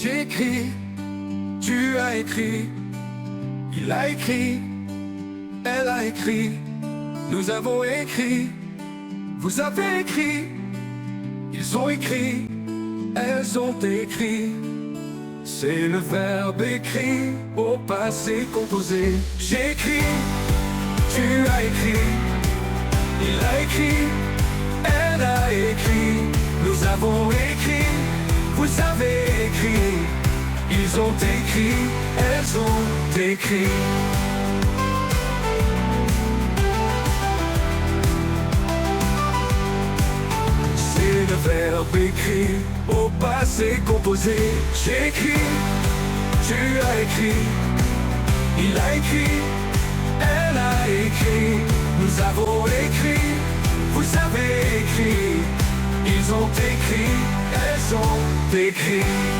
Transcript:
J'ai écrit, tu as écrit, il a écrit, elle a écrit, nous avons écrit, vous avez écrit, ils ont écrit, elles ont écrit. C'est le verbe écrit au passé composé. J'ai écrit, tu as écrit, il a écrit, elle a écrit, nous avons écrit, vous avez écrit, ils ont écrit, elles ont écrit. C'est le verbe écrit au passé composé. J'ai écrit, tu as écrit, il a écrit, elle a écrit, nous avons écrit, vous avez écrit, ils ont écrit, elles ont écrit.